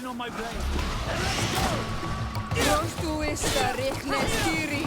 attention on my blade. And let's go! Prostuista rehnestyri.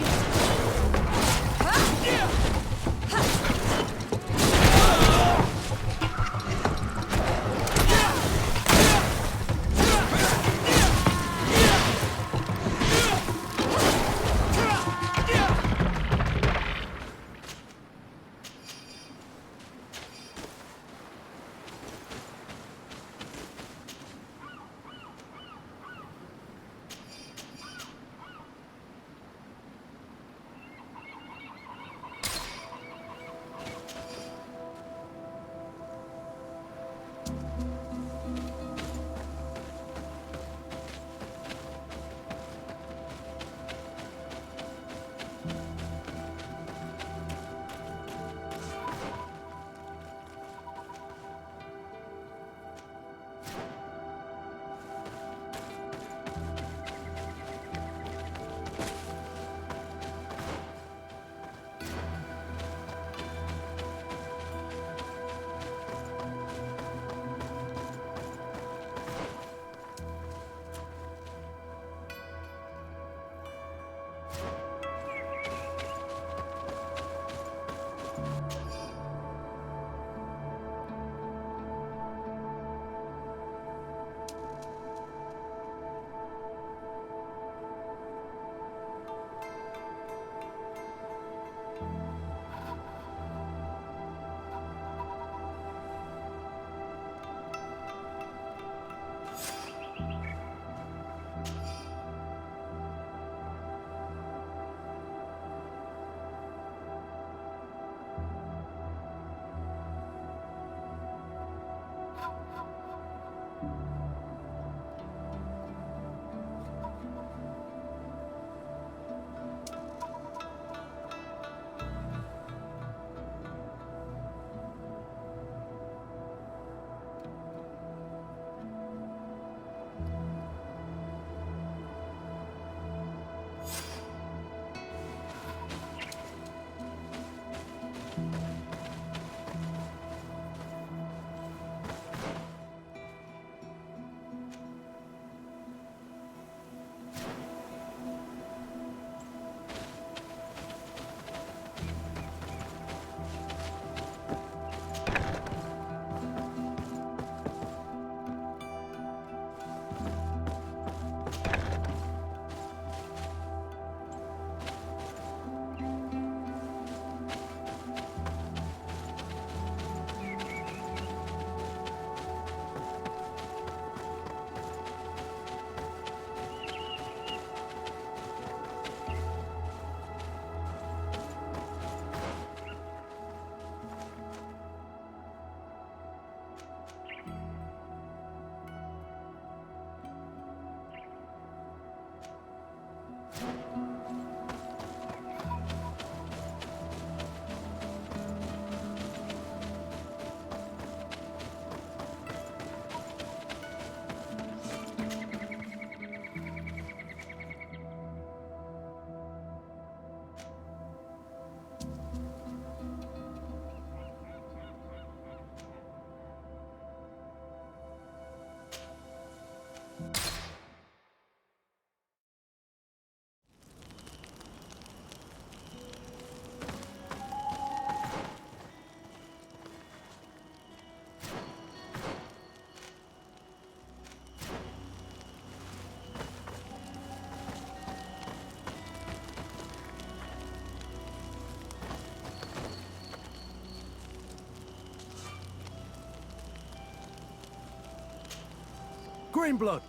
Greenblood,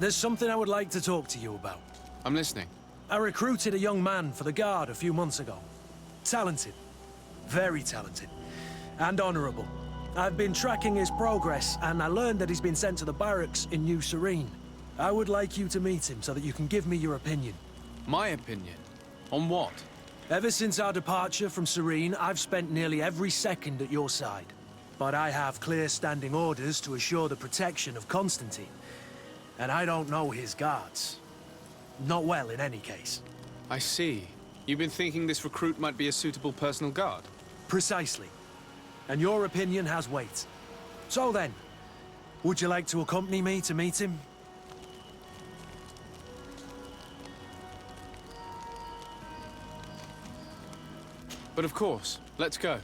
there's something I would like to talk to you about. I'm listening. I recruited a young man for the Guard a few months ago. Talented. Very talented. And honorable. I've been tracking his progress, and I learned that he's been sent to the barracks in New Serene. I would like you to meet him so that you can give me your opinion. My opinion? On what? Ever since our departure from Serene, I've spent nearly every second at your side. But I have clear standing orders to assure the protection of Constantine. And I don't know his guards. Not well, in any case. I see. You've been thinking this recruit might be a suitable personal guard? Precisely. And your opinion has weight. So then, would you like to accompany me to meet him? But of course, let's go.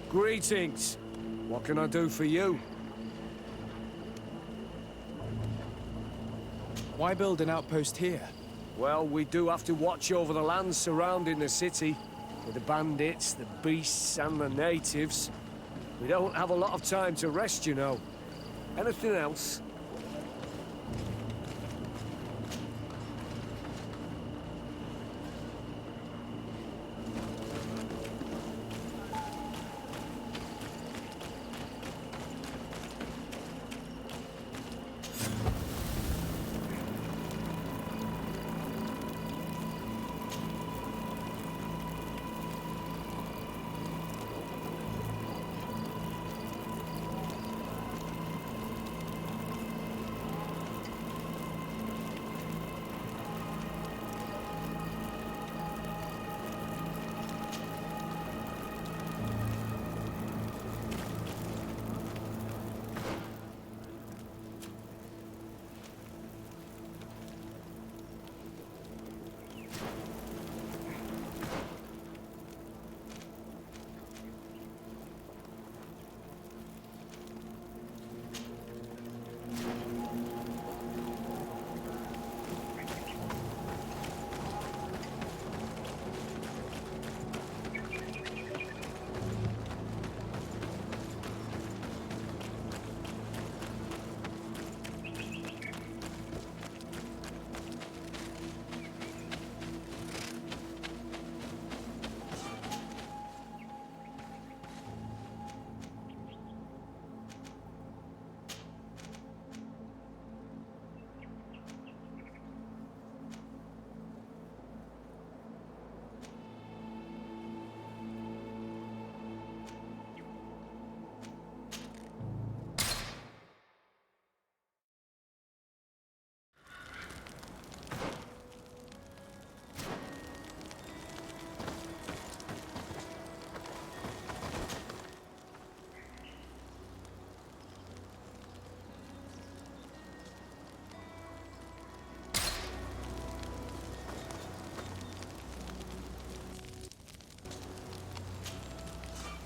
Greetings. What can I do for you? Why build an outpost here? Well, we do have to watch over the lands surrounding the city, with the bandits, the beasts, and the natives. We don't have a lot of time to rest, you know. Anything else?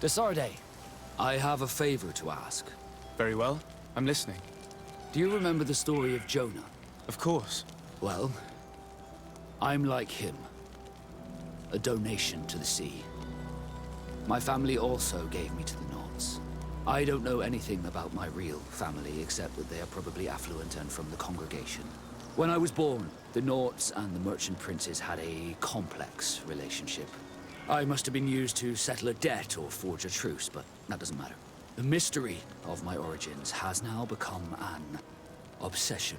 Desarde, I have a favor to ask. Very well. I'm listening. Do you remember the story of Jonah? Of course. Well, I'm like him. A donation to the sea. My family also gave me to the Nords. I don't know anything about my real family, except that they are probably affluent and from the congregation. When I was born, the Nords and the merchant princes had a complex relationship. I must have been used to settle a debt or forge a truce, but that doesn't matter. The mystery of my origins has now become an obsession.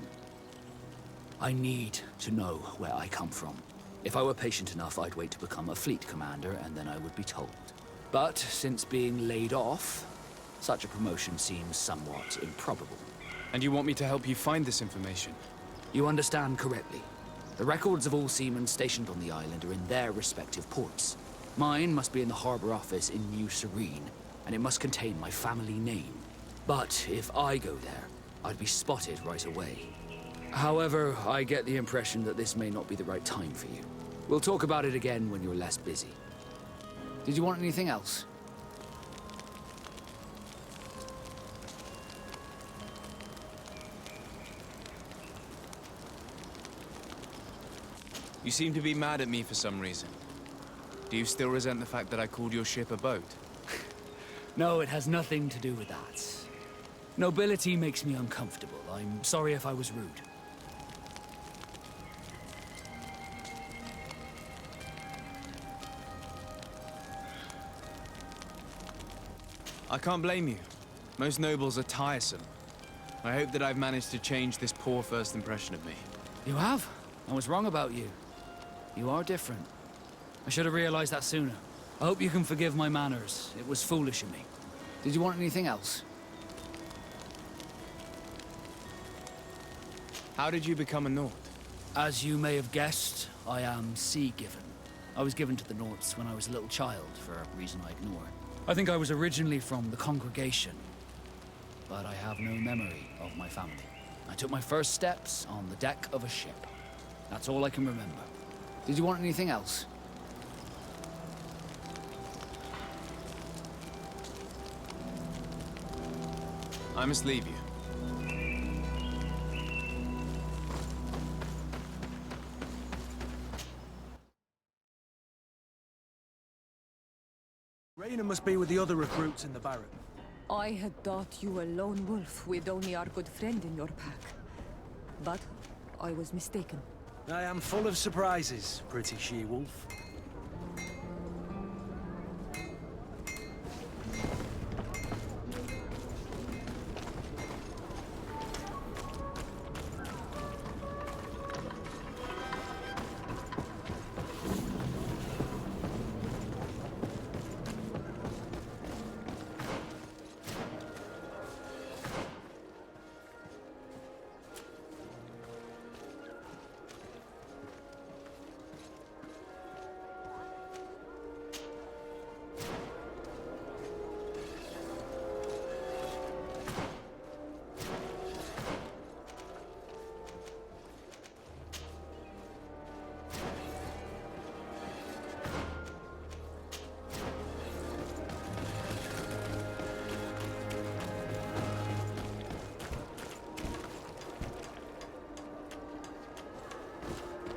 I need to know where I come from. If I were patient enough, I'd wait to become a fleet commander, and then I would be told. But since being laid off, such a promotion seems somewhat improbable. And you want me to help you find this information? You understand correctly. The records of all seamen stationed on the island are in their respective ports. Mine must be in the harbor office in New Serene, and it must contain my family name. But if I go there, I'd be spotted right away. However, I get the impression that this may not be the right time for you. We'll talk about it again when you're less busy. Did you want anything else? You seem to be mad at me for some reason. Do you still resent the fact that I called your ship a boat? No, it has nothing to do with that. Nobility makes me uncomfortable. I'm sorry if I was rude. I can't blame you. Most nobles are tiresome. I hope that I've managed to change this poor first impression of me. You have? I was wrong about you. You are different. I should have realized that sooner. I hope you can forgive my manners. It was foolish of me. Did you want anything else? How did you become a Nord? As you may have guessed, I am sea-given. I was given to the Nords when I was a little child, for a reason I ignore. I think I was originally from the congregation, but I have no memory of my family. I took my first steps on the deck of a ship. That's all I can remember. Did you want anything else? I must leave you. Raina must be with the other recruits in the barrack. I had thought you a lone wolf with only our good friend in your pack. But I was mistaken. I am full of surprises, pretty she-wolf.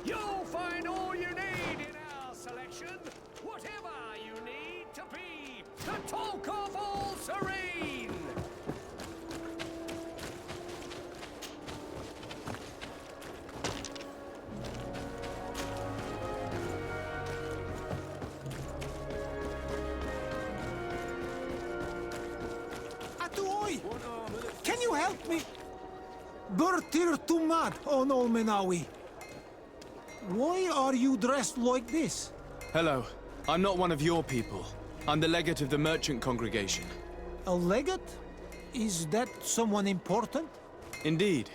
You'll find all you need in our selection. Whatever you need to be the talk of all serene. Atuoi! Can you help me? Bertir Tumad on Olmenawi. Why are you dressed like this? Hello. I'm not one of your people. I'm the legate of the merchant congregation. A legate? Is that someone important? Indeed.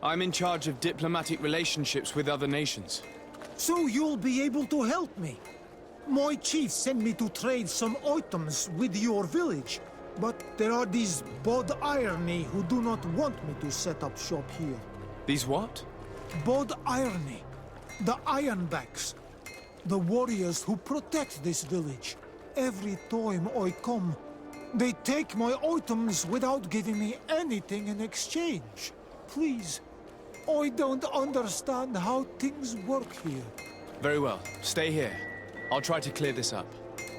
I'm in charge of diplomatic relationships with other nations. So you'll be able to help me. My chief sent me to trade some items with your village. But there are these Bod Irony who do not want me to set up shop here. These what? Bod Irony. The Ironbacks. The warriors who protect this village. every time I come. They take my items without giving me anything in exchange. Please, I don't understand how things work here. Very well. Stay here. I'll try to clear this up.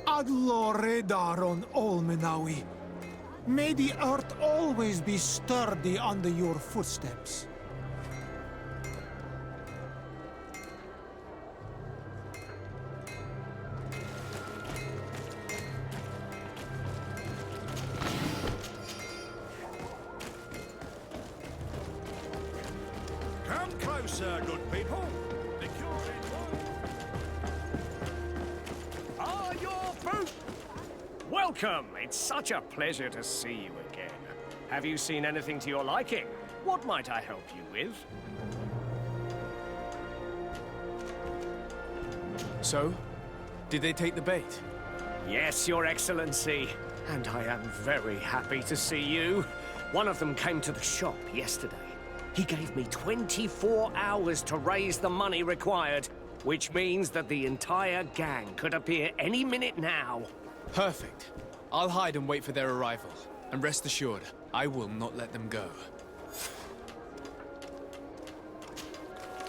Adlo Redar on Olmenawi. May the earth always be sturdy under your footsteps. Come closer, good people. Ah, your boot! Welcome! It's such a pleasure to see you again. Have you seen anything to your liking? What might I help you with? So? Did they take the bait? Yes, Your Excellency. And I am very happy to see you. One of them came to the shop yesterday. He gave me 24 hours to raise the money required, which means that the entire gang could appear any minute now. Perfect. I'll hide and wait for their arrival. And rest assured, I will not let them go.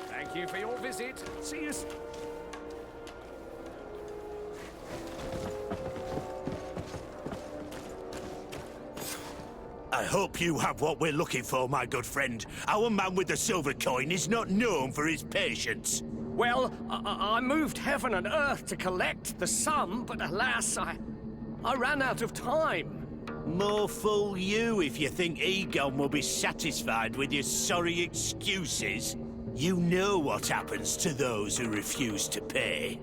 Thank you for your visit. See you soon. I hope you have what we're looking for, my good friend. Our man with the silver coin is not known for his patience. Well, I moved heaven and earth to collect the sum, but alas, I ran out of time. More fool you if you think Egon will be satisfied with your sorry excuses. You know what happens to those who refuse to pay.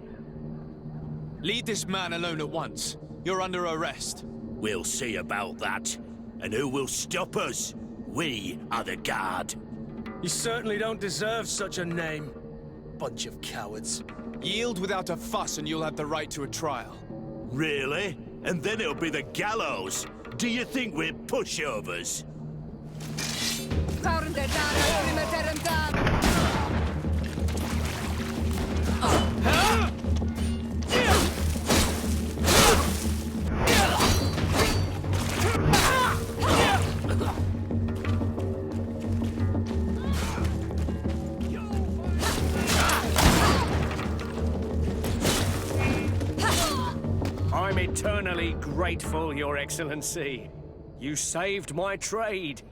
Leave this man alone at once. You're under arrest. We'll see about that. And who will stop us? We are the guard. You certainly don't deserve such a name. Bunch of cowards. Yield without a fuss and you'll have the right to a trial. Really? And then it'll be the gallows. Do you think we're pushovers? I'm eternally grateful, Your Excellency. You saved my trade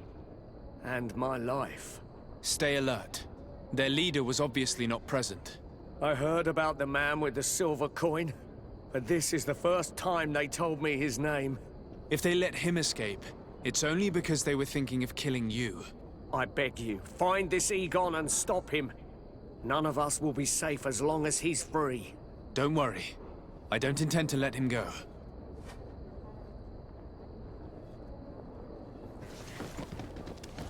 and my life. Stay alert. Their leader was obviously not present. I heard about the man with the silver coin, but this is the first time they told me his name. If they let him escape, it's only because they were thinking of killing you. I beg you, find this Egon and stop him. None of us will be safe as long as he's free. Don't worry. I don't intend to let him go.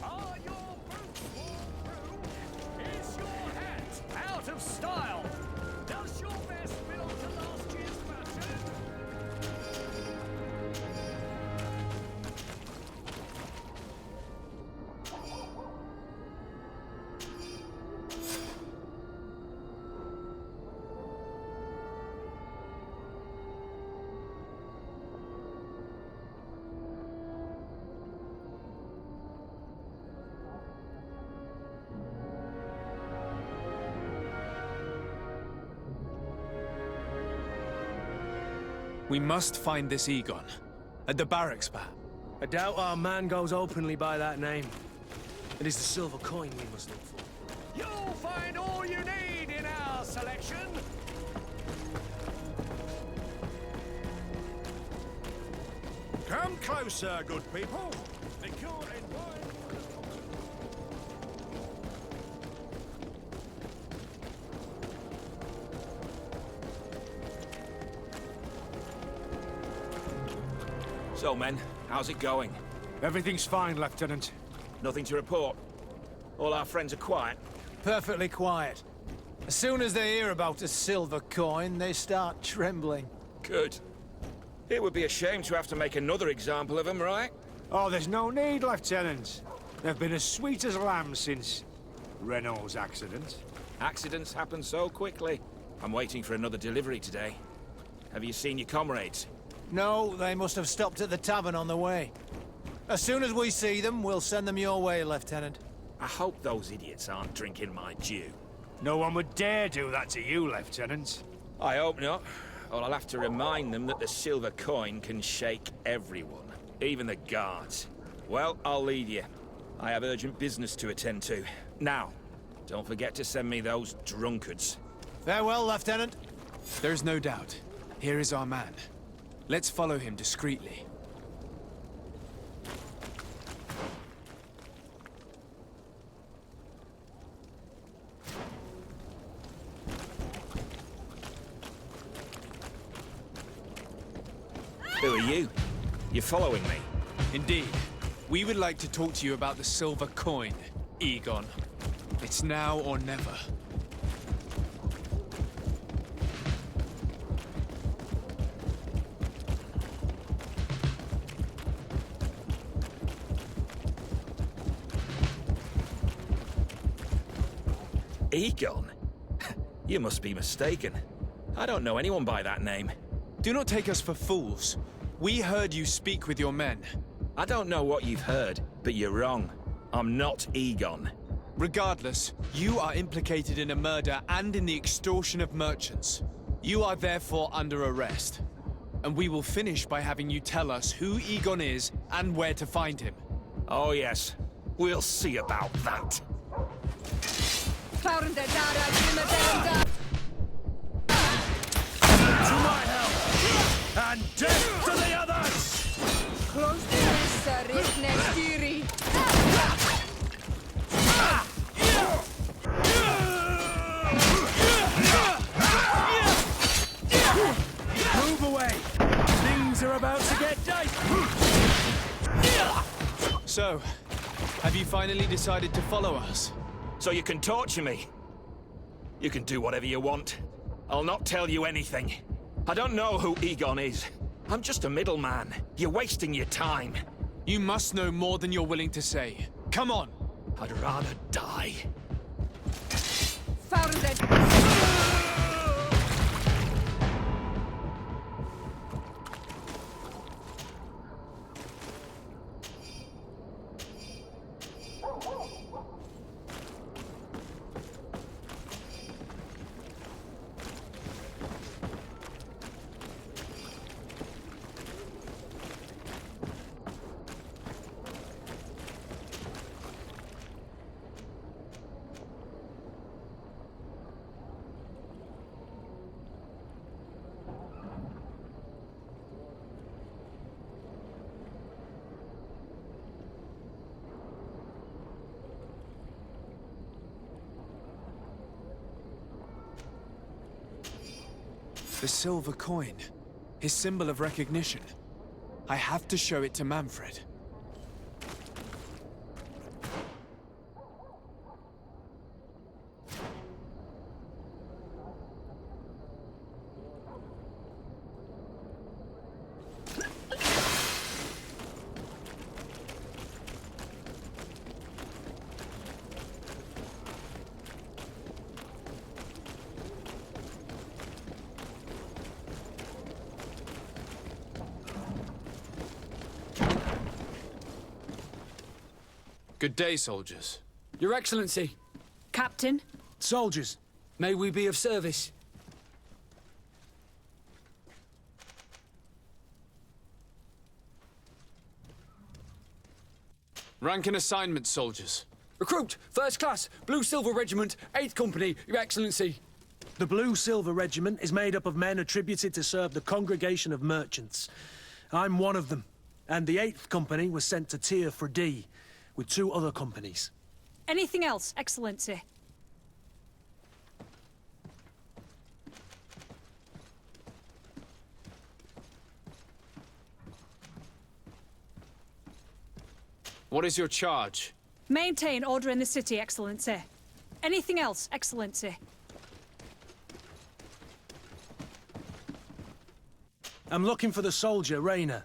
Are your boots worn through? Is your hat out of style? Does your vest belong to last year's fashion? We must find this Egon. At the barracks, perhaps. I doubt our man goes openly by that name. It is the silver coin we must look for. You'll find all you need in our selection. Come closer, good people. So, men, how's it going? Everything's fine, Lieutenant. Nothing to report? All our friends are quiet? Perfectly quiet. As soon as they hear about a silver coin, they start trembling. Good. It would be a shame to have to make another example of them, right? Oh, there's no need, Lieutenant. They've been as sweet as lambs since Renault's accident. Accidents happen so quickly. I'm waiting for another delivery today. Have you seen your comrades? No, they must have stopped at the tavern on the way. As soon as we see them, we'll send them your way, Lieutenant. I hope those idiots aren't drinking my dew. No one would dare do that to you, Lieutenant. I hope not. Or I'll have to remind them that the silver coin can shake everyone, even the guards. Well, I'll leave you. I have urgent business to attend to. Now, don't forget to send me those drunkards. Farewell, Lieutenant. There's no doubt. Here is our man. Let's follow him discreetly. Who are you? You're following me? Indeed. We would like to talk to you about the silver coin, Egon. It's now or never. Egon? You must be mistaken. I don't know anyone by that name. Do not take us for fools. We heard you speak with your men. I don't know what you've heard, but you're wrong. I'm not Egon. Regardless, you are implicated in a murder and in the extortion of merchants. You are therefore under arrest. And we will finish by having you tell us who Egon is and where to find him. Oh yes, we'll see about that. To my help! And death to the others! Close the Tiri. Move away! Things are about to get tight! So, have you finally decided to follow us? So you can torture me. You can do whatever you want. I'll not tell you anything. I don't know who Egon is. I'm just a middleman. You're wasting your time. You must know more than you're willing to say. Come on! I'd rather die. Found it. The silver coin. His symbol of recognition. I have to show it to Manfred. Good day, soldiers. Your Excellency, Captain. Soldiers. may we be of service? Rank and assignment, soldiers. Recruit, First Class, Blue Silver Regiment, 8th Company, Your Excellency. The Blue Silver Regiment is made up of men attributed to serve the Congregation of Merchants. I'm one of them, and the 8th Company was sent to Tir-Fradi with 2 other companies. Anything else, Excellency? What is your charge? Maintain order in the city, Excellency. Anything else, Excellency? I'm looking for the soldier, Rayner.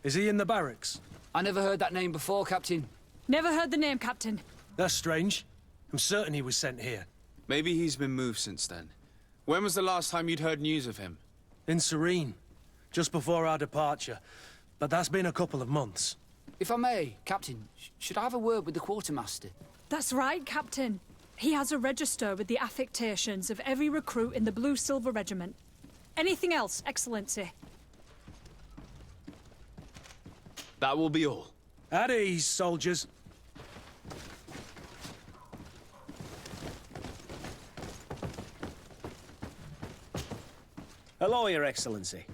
Is he in the barracks? I never heard that name before, Captain. Never heard the name, Captain. That's strange. I'm certain he was sent here. Maybe he's been moved since then. When was the last time you'd heard news of him? In Serene, just before our departure. But that's been a couple of months. If I may, Captain, should I have a word with the quartermaster? That's right, Captain. He has a register with the affectations of every recruit in the Blue Silver Regiment. Anything else, Excellency? That will be all. At ease, soldiers. Hello, Your Excellency.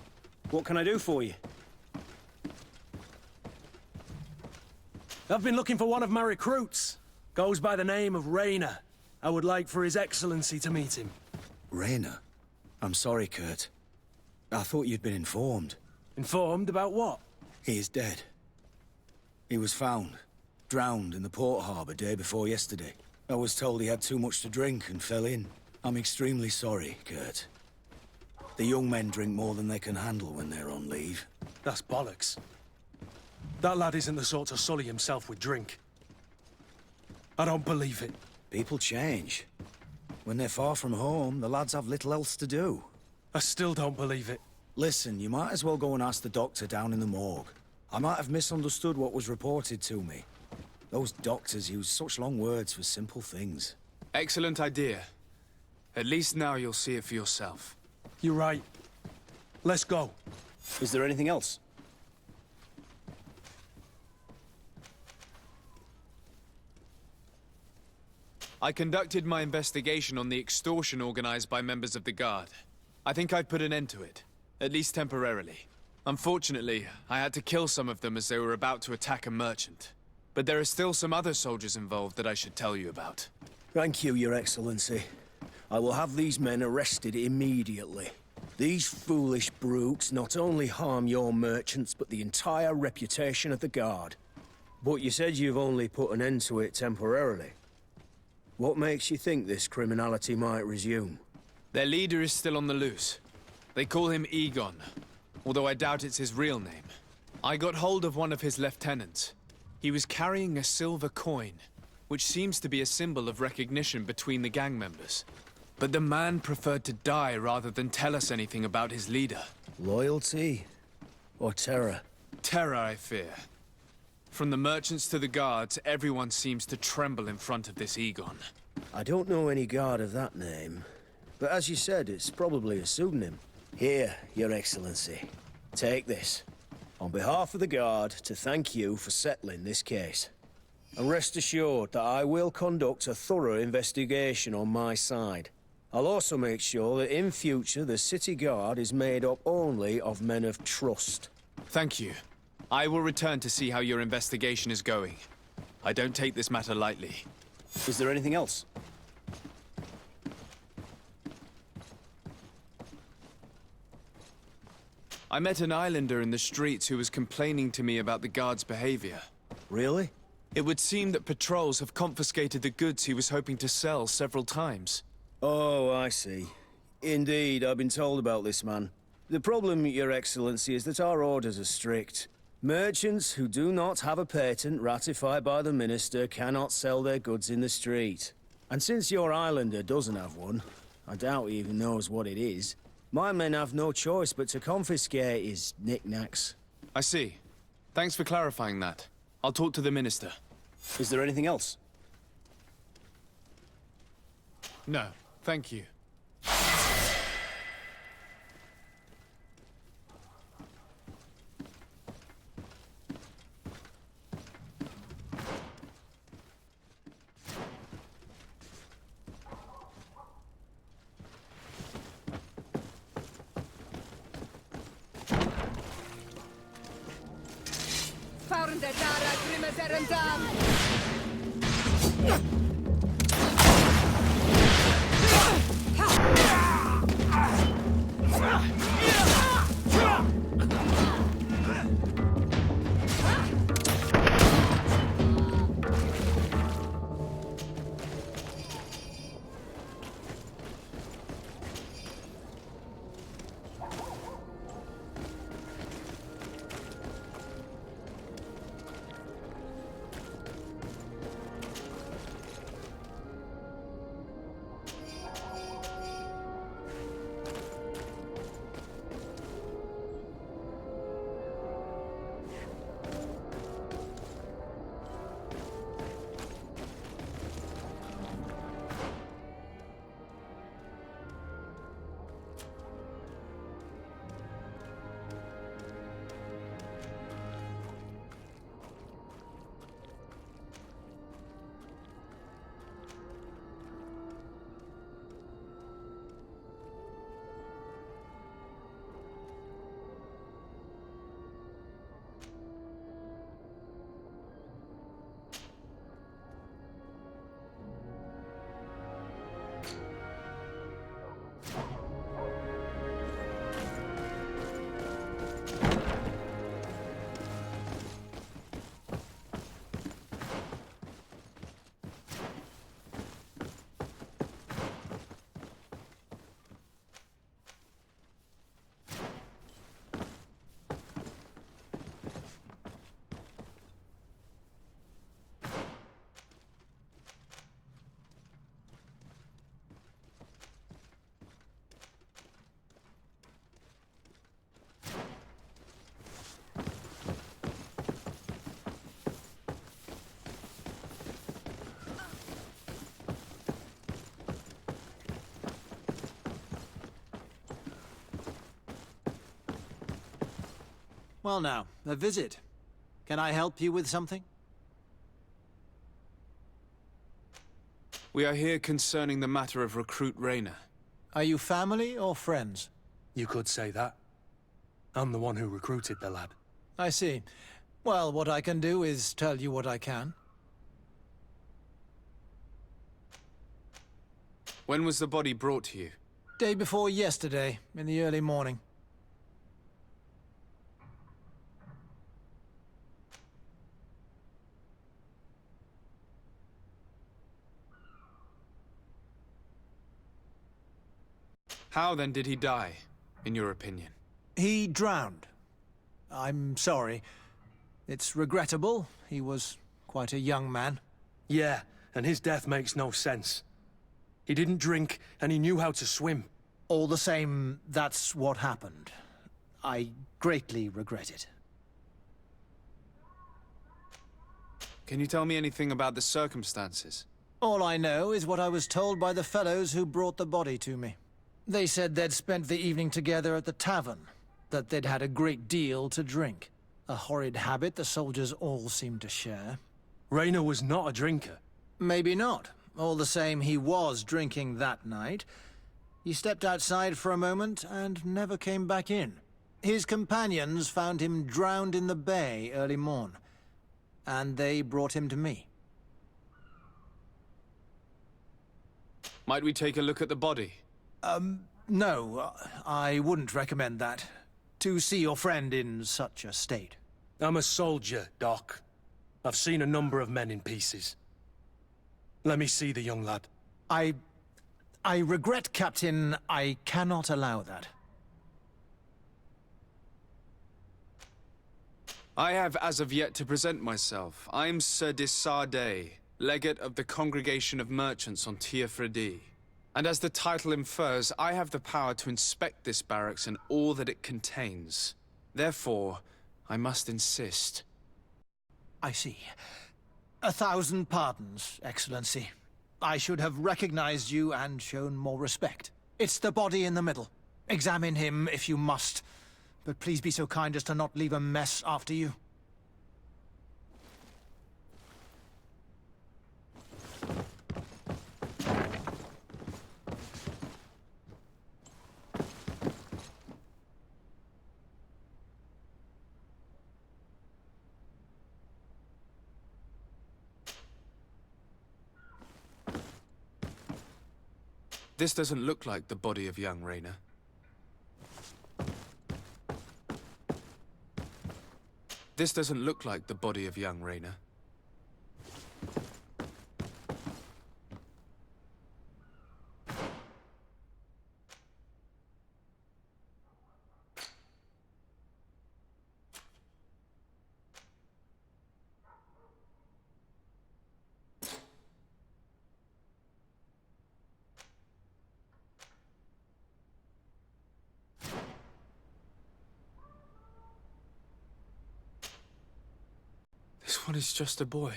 What can I do for you? I've been looking for one of my recruits. Goes by the name of Rayner. I would like for His Excellency to meet him. Rayner? I'm sorry, Kurt. I thought you'd been informed. Informed about what? He is dead. He was found, drowned in the port harbour day before yesterday. I was told he had too much to drink and fell in. I'm extremely sorry, Kurt. The young men drink more than they can handle when they're on leave. That's bollocks. That lad isn't the sort to sully himself with drink. I don't believe it. People change. When they're far from home, the lads have little else to do. I still don't believe it. Listen, you might as well go and ask the doctor down in the morgue. I might have misunderstood what was reported to me. Those doctors use such long words for simple things. Excellent idea. At least now you'll see it for yourself. You're right. Let's go. Is there anything else? I conducted my investigation on the extortion organized by members of the Guard. I think I've put an end to it, at least temporarily. Unfortunately, I had to kill some of them as they were about to attack a merchant. But there are still some other soldiers involved that I should tell you about. Thank you, Your Excellency. I will have these men arrested immediately. These foolish brutes not only harm your merchants, but the entire reputation of the Guard. But you said you've only put an end to it temporarily. What makes you think this criminality might resume? Their leader is still on the loose. They call him Egon, although I doubt it's his real name. I got hold of one of his lieutenants. He was carrying a silver coin, which seems to be a symbol of recognition between the gang members. But the man preferred to die rather than tell us anything about his leader. Loyalty? Or terror? Terror, I fear. From the merchants to the guards, everyone seems to tremble in front of this Egon. I don't know any guard of that name. But as you said, it's probably a pseudonym. Here, Your Excellency. Take this. On behalf of the Guard, to thank you for settling this case. And rest assured that I will conduct a thorough investigation on my side. I'll also make sure that in future the City Guard is made up only of men of trust. Thank you. I will return to see how your investigation is going. I don't take this matter lightly. Is there anything else? I met an islander in the streets who was complaining to me about the guard's behavior. Really? It would seem that patrols have confiscated the goods he was hoping to sell several times. Oh, I see. Indeed, I've been told about this man. The problem, Your Excellency, is that our orders are strict. Merchants who do not have a patent ratified by the Minister cannot sell their goods in the street. And since your islander doesn't have one, I doubt he even knows what it is, my men have no choice but to confiscate his knickknacks. I see. Thanks for clarifying that. I'll talk to the Minister. Is there anything else? No, thank you. Well now, a visit. Can I help you with something? We are here concerning the matter of recruit Rayner. Are you family or friends? You could say that. I'm the one who recruited the lad. I see. Well, what I can do is tell you what I can. When was the body brought to you? Day before yesterday, in the early morning. How then did he die, in your opinion? He drowned. I'm sorry. It's regrettable. He was quite a young man. Yeah, and his death makes no sense. He didn't drink, and he knew how to swim. All the same, that's what happened. I greatly regret it. Can you tell me anything about the circumstances? All I know is what I was told by the fellows who brought the body to me. They said they'd spent the evening together at the tavern, that they'd had a great deal to drink. A horrid habit the soldiers all seemed to share. Rayner was not a drinker. Maybe not. All the same, he was drinking that night. He stepped outside for a moment and never came back in. His companions found him drowned in the bay early morn, and they brought him to me. Might we take a look at the body? No, I wouldn't recommend that. To see your friend in such a state. I'm a soldier, Doc. I've seen a number of men in pieces. Let me see the young lad. I regret, Captain. I cannot allow that. I have as of yet to present myself. I'm Sir Desardet, legate of the Congregation of Merchants on Tir-Fradi. And as the title infers, I have the power to inspect this barracks and all that it contains. Therefore, I must insist. I see. 1,000 pardons, Excellency. I should have recognized you and shown more respect. It's the body in the middle. Examine him if you must, but please be so kind as to not leave a mess after you. This doesn't look like the body of young Rayner. This doesn't look like the body of young Rayner. This one is just a boy.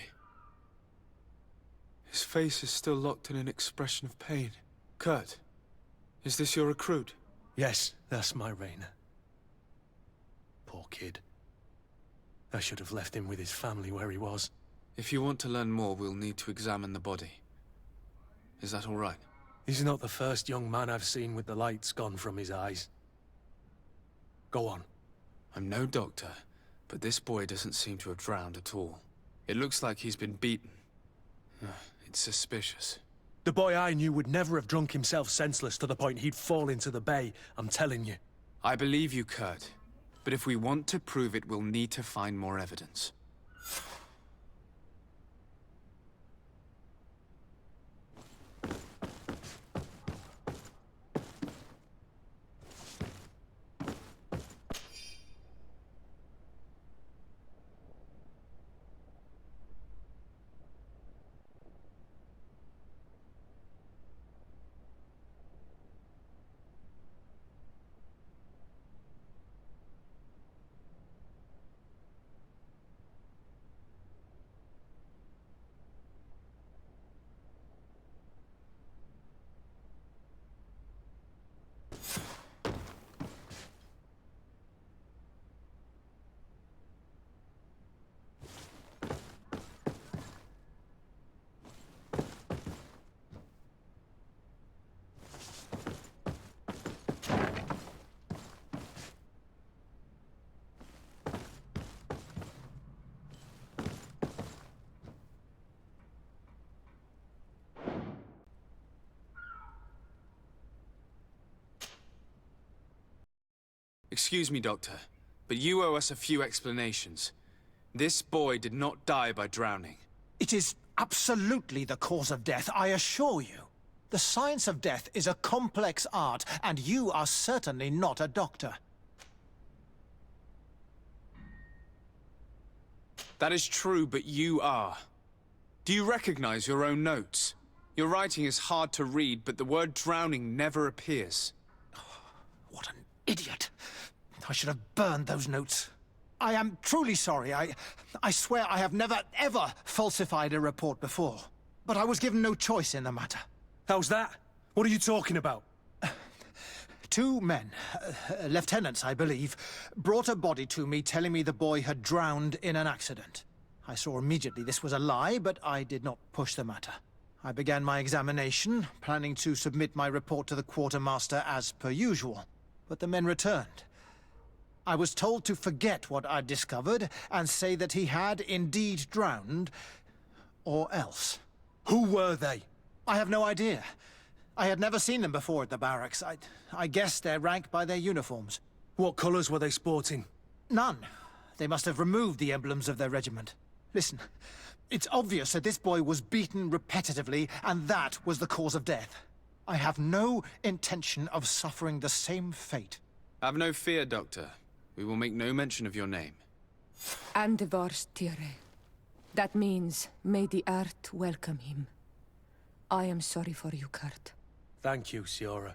His face is still locked in an expression of pain. Kurt, is this your recruit? Yes, that's my Rayner. Poor kid. I should have left him with his family where he was. If you want to learn more, we'll need to examine the body. Is that all right? He's not the first young man I've seen with the lights gone from his eyes. Go on. I'm no doctor, but this boy doesn't seem to have drowned at all. It looks like he's been beaten. It's suspicious. The boy I knew would never have drunk himself senseless to the point he'd fall into the bay, I'm telling you. I believe you, Kurt. But if we want to prove it, we'll need to find more evidence. Excuse me, Doctor, but you owe us a few explanations. This boy did not die by drowning. It is absolutely the cause of death, I assure you. The science of death is a complex art, and you are certainly not a doctor. That is true, but you are. Do you recognize your own notes? Your writing is hard to read, but the word drowning never appears. What an idiot. I should have burned those notes. I am truly sorry. I swear I have never, ever falsified a report before. But I was given no choice in the matter. How's that? What are you talking about? Two men, lieutenants, I believe, brought a body to me telling me the boy had drowned in an accident. I saw immediately this was a lie, but I did not push the matter. I began my examination, planning to submit my report to the quartermaster as per usual. But the men returned. I was told to forget what I'd discovered and say that he had indeed drowned, or else. Who were they? I have no idea. I had never seen them before at the barracks. I guessed their rank by their uniforms. What colours were they sporting? None. They must have removed the emblems of their regiment. Listen, it's obvious that this boy was beaten repetitively, and that was the cause of death. I have no intention of suffering the same fate. Have no fear, Doctor. We will make no mention of your name. Andevars Tire. That means, may the earth welcome him. I am sorry for you, Kurt. Thank you, Siora.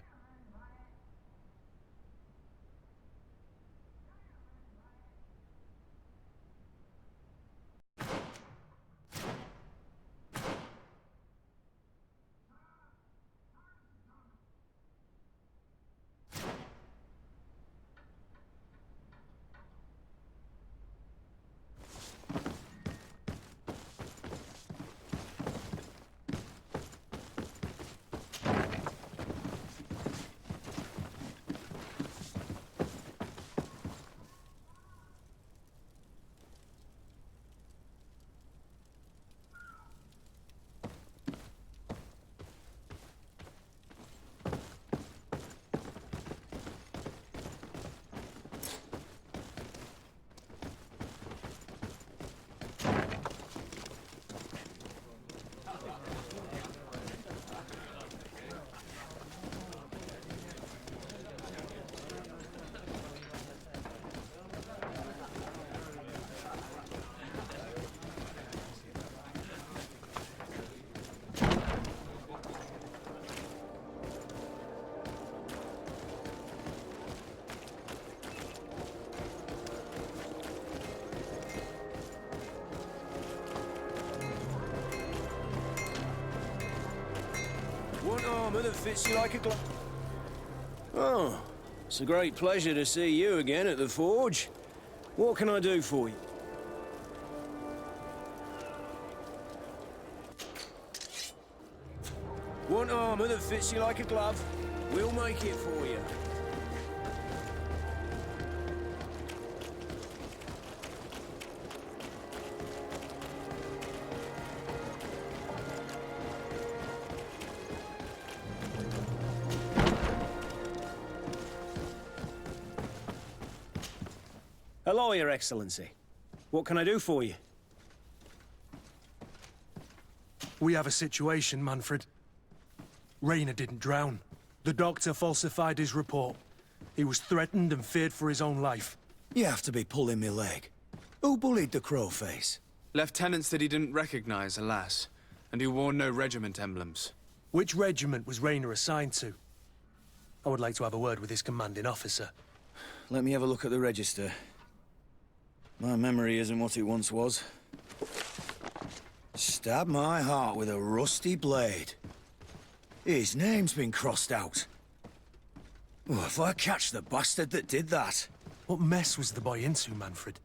One armour that fits you like a glove. Oh, it's a great pleasure to see you again at the forge. What can I do for you? One armour that fits you like a glove. We'll make it for you. Hello, Your Excellency. What can I do for you? We have a situation, Manfred. Rainer didn't drown. The doctor falsified his report. He was threatened and feared for his own life. You have to be pulling me leg. Who bullied the crowface? Lieutenants that he didn't recognize, alas, and who wore no regiment emblems. Which regiment was Rainer assigned to? I would like to have a word with his commanding officer. Let me have a look at the register. My memory isn't what it once was. Stab my heart with a rusty blade. His name's been crossed out. Oh, if I catch the bastard that did that. What mess was the boy into, Manfred?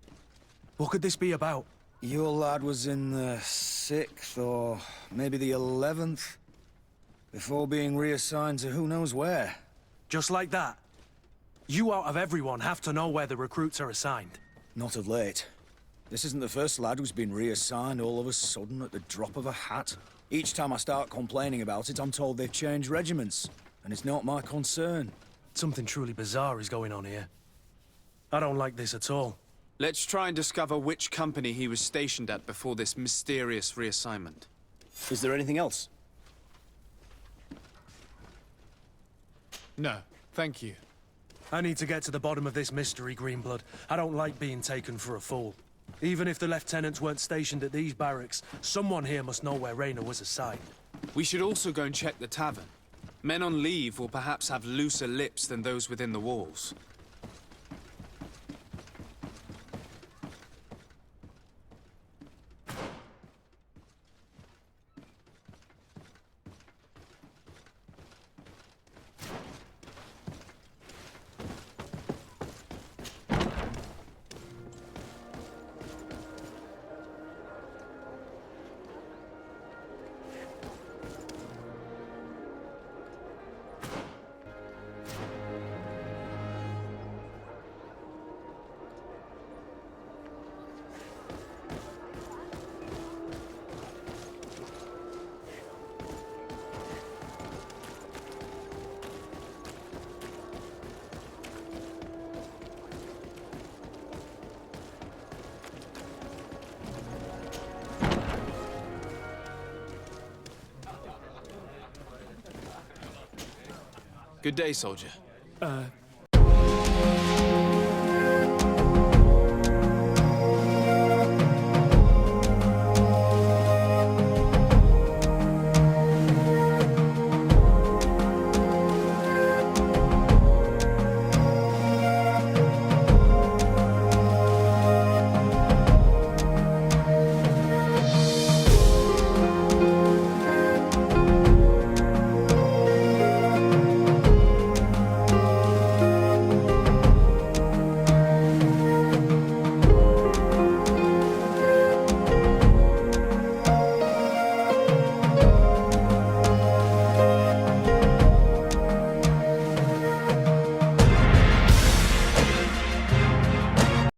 What could this be about? Your lad was in the 6th or maybe the 11th, before being reassigned to who knows where. Just like that? You out of everyone have to know where the recruits are assigned. Not of late. This isn't the first lad who's been reassigned all of a sudden at the drop of a hat. Each time I start complaining about it, I'm told they've changed regiments, and it's not my concern. Something truly bizarre is going on here. I don't like this at all. Let's try and discover which company he was stationed at before this mysterious reassignment. Is there anything else? No, thank you. I need to get to the bottom of this mystery, Greenblood. I don't like being taken for a fool. Even if the lieutenants weren't stationed at these barracks, someone here must know where Reyna was assigned. We should also go and check the tavern. Men on leave will perhaps have looser lips than those within the walls. Good day, soldier.